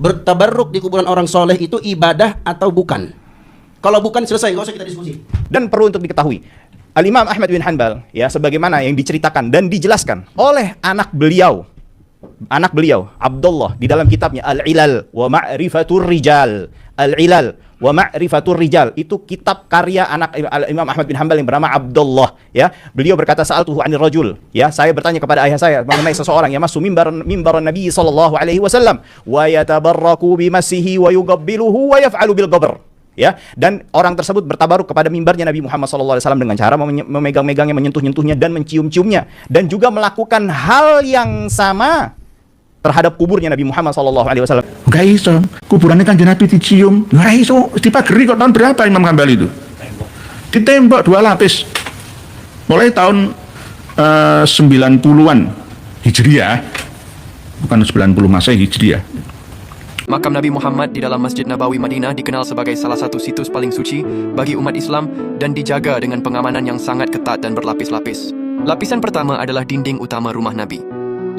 bertabarruk di kuburan orang soleh itu ibadah atau bukan? Kalau bukan, selesai, nggak usah kita diskusi. Dan perlu untuk diketahui, Al-Imam Ahmad bin Hanbal, ya, sebagaimana yang diceritakan dan dijelaskan oleh anak beliau Abdullah di dalam kitabnya Al-Ilal wa Ma'rifatur Rijal. Al-Ilal wa Ma'rifatur Rijal itu kitab karya anak Imam Ahmad bin Hanbal yang bernama Abdullah, ya. Beliau berkata, sa'altuhu 'anil rajul, ya, saya bertanya kepada ayah saya mengenai seseorang yang masuk mimbar Nabi sallallahu alaihi wasallam wa yatabarraku bimasihi wa yugabbiluhu wa yaf'alu bil qabr. Ya, dan orang tersebut bertabaruk kepada mimbarnya Nabi Muhammad SAW dengan cara memegang-megangnya, menyentuh-nyentuhnya, dan mencium-ciumnya, dan juga melakukan hal yang sama terhadap kuburnya Nabi Muhammad SAW. Gak iso, kuburannya kan Nabi dicium, gak iso, dipageri kok. Tahun berapa Imam Hanbal itu? Ditembak 2 lapis, mulai tahun 90-an Hijriah, bukan 90 Masehi, Hijriah. Makam Nabi Muhammad di dalam Masjid Nabawi Madinah dikenal sebagai salah satu situs paling suci bagi umat Islam dan dijaga dengan pengamanan yang sangat ketat dan berlapis-lapis. Lapisan pertama adalah dinding utama rumah Nabi.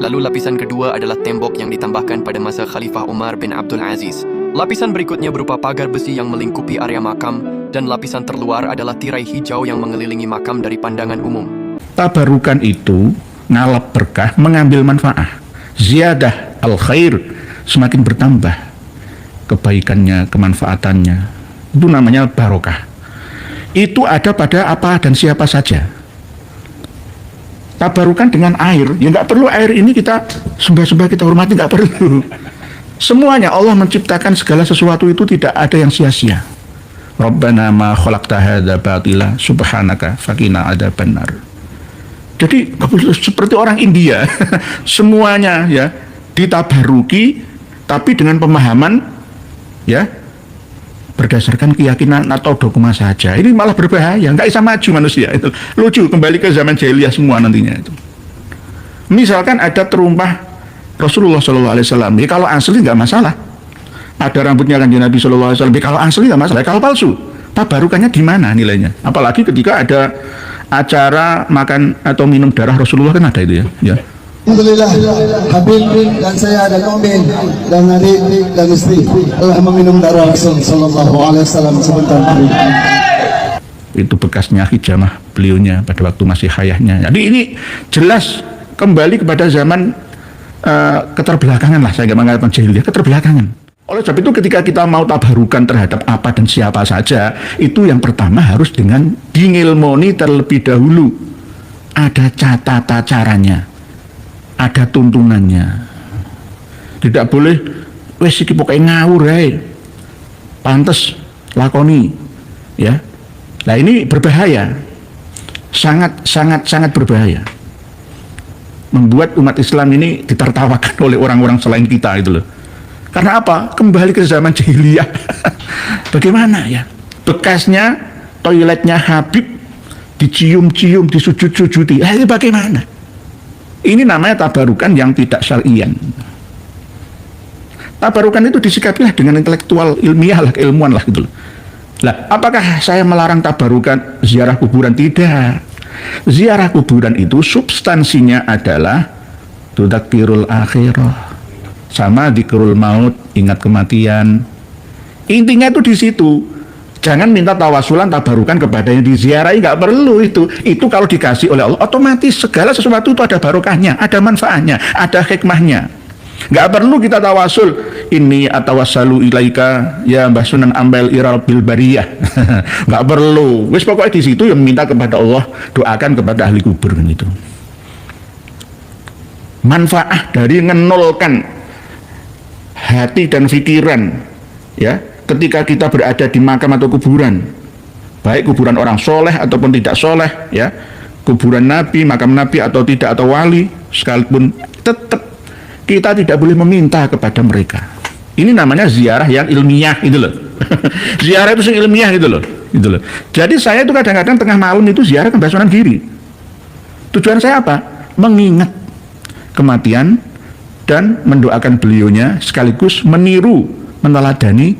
Lalu lapisan kedua adalah tembok yang ditambahkan pada masa Khalifah Umar bin Abdul Aziz. Lapisan berikutnya berupa pagar besi yang melingkupi area makam, dan lapisan terluar adalah tirai hijau yang mengelilingi makam dari pandangan umum. Tabarukan itu ngalap berkah, mengambil manfaat. Ziyadah al-khair, semakin bertambah kebaikannya, kemanfaatannya. Itu namanya barokah. Itu ada pada apa dan siapa saja. Tabarukan dengan air, ya nggak perlu air ini kita sembah-sembah, kita hormati, nggak perlu. Semuanya Allah menciptakan segala sesuatu itu tidak ada yang sia-sia. Rabbana ma khalaqta hadza batila subhanaka faqina adzabannar. Jadi seperti orang India, semuanya ya ditabaruki, tapi dengan pemahaman, ya, berdasarkan keyakinan atau dogma saja. Ini malah berbahaya, nggak bisa maju manusia. Itu lucu, kembali ke zaman jahiliyah semua nantinya itu. Misalkan ada terumpah Rasulullah SAW, ya kalau asli nggak masalah. Ada rambutnya kanjeng Nabi SAW, ya kalau asli nggak masalah. Kalau palsu, tabarukannya di mana nilainya? Apalagi ketika ada acara makan atau minum darah Rasulullah, kan ada itu ya. Alhamdulillah, Habib dan saya dan Umin dan adik dan istri telah meminum darah Rasul Sallallahu Alaihi Wasallam sebentar tadi. Itu bekasnya hijamah beliaunya pada waktu masih hayahnya. Jadi ini jelas kembali kepada zaman keterbelakangan lah, saya nggak mengatakan jahiliyah, keterbelakangan. Oleh sebab itu ketika kita mau tabarukan terhadap apa dan siapa saja, itu yang pertama harus dengan dingilmoni terlebih dahulu. Ada tata caranya, ada tuntunannya. Tidak boleh wes iki pokoke ngawur ae. Pantes lakoni, ya. Nah ini berbahaya. Sangat berbahaya. Membuat umat Islam ini ditertawakan oleh orang-orang selain kita itu loh. Karena apa? Kembali ke zaman jahiliyah. Bagaimana ya? Bekasnya toiletnya Habib dicium-cium, disujud-sujudi. Ini bagaimana? Ini namanya tabarukan yang tidak syar'ian. Tabarukan itu disikapilah dengan intelektual, ilmiah lah, keilmuan lah gitu loh. Lah, apakah saya melarang tabarukan ziarah kuburan? Tidak. Ziarah kuburan itu substansinya adalah tudzakirul akhirah, sama dzikrul maut, ingat kematian. Intinya itu di situ. Jangan minta tawasulan, tabarukan kepada yang diziarahi, nggak perlu itu. Itu kalau dikasih oleh Allah, otomatis segala sesuatu itu ada barokahnya, ada manfaatnya, ada hikmahnya. Nggak perlu kita tawasul, ini atawassalu ilaika ya Mbah Sunan Ampel Iral bil Bariyah. Nggak perlu. Wis pokoknya di situ yang minta kepada Allah, doakan kepada ahli kubur kan itu. Manfaat dari menolkan hati dan pikiran, ya, ketika kita berada di makam atau kuburan, baik kuburan orang soleh ataupun tidak soleh, ya, kuburan Nabi, makam Nabi atau tidak, atau wali sekalipun, tetap kita tidak boleh meminta kepada mereka. Ini namanya ziarah yang ilmiah itu loh. Ziarah itu yang ilmiah itu loh. Jadi saya itu kadang-kadang tengah malam itu ziarah ke Mbah Sunan Giri. Tujuan saya apa? Mengingat kematian dan mendoakan beliaunya, sekaligus meniru, meneladani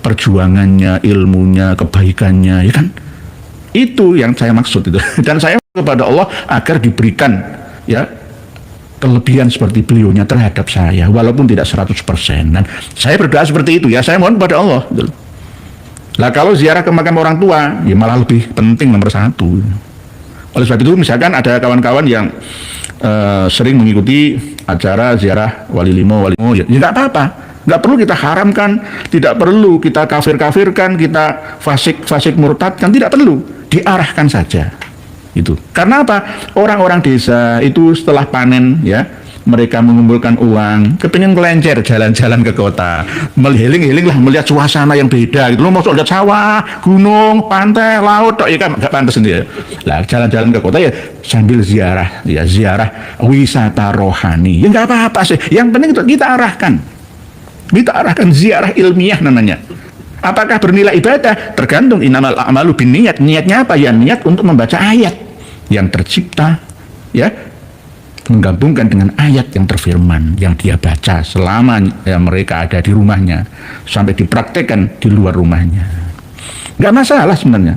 perjuangannya, ilmunya, kebaikannya, ya kan? Itu yang saya maksud itu. Dan saya kepada Allah agar diberikan, ya, kelebihan seperti beliaunya terhadap saya, walaupun tidak 100%. Dan saya berdoa seperti itu ya, saya mohon pada Allah. Lah kalau ziarah ke makam orang tua, ya malah lebih penting nomor satu. Oleh sebab itu misalkan ada kawan-kawan yang sering mengikuti acara ziarah wali limo, ya nggak apa-apa. Nggak perlu kita haramkan, tidak perlu kita kafir-kafirkan, kita fasik murtadkan, tidak perlu, diarahkan saja. Itu. Karena apa? Orang-orang desa itu setelah panen ya, mereka mengumpulkan uang, kepingin kelencer jalan-jalan ke kota, menghiling-hiling lah, melihat suasana yang beda gitu. Lo mau lihat sawah, gunung, pantai, laut, ya kan nggak pantas sendiri. Lah jalan-jalan ke kota ya sambil ziarah, ya ziarah wisata rohani. Ya nggak apa-apa sih. Yang penting itu kita arahkan. Kita arahkan ziarah ilmiah namanya. Apakah bernilai ibadah? Tergantung innamal a'malu binniyat. Niatnya apa? Ya niat untuk membaca ayat yang tercipta, ya, menggabungkan dengan ayat yang terfirman yang dia baca selama ya, mereka ada di rumahnya sampai dipraktekkan di luar rumahnya. Nggak masalah sebenarnya.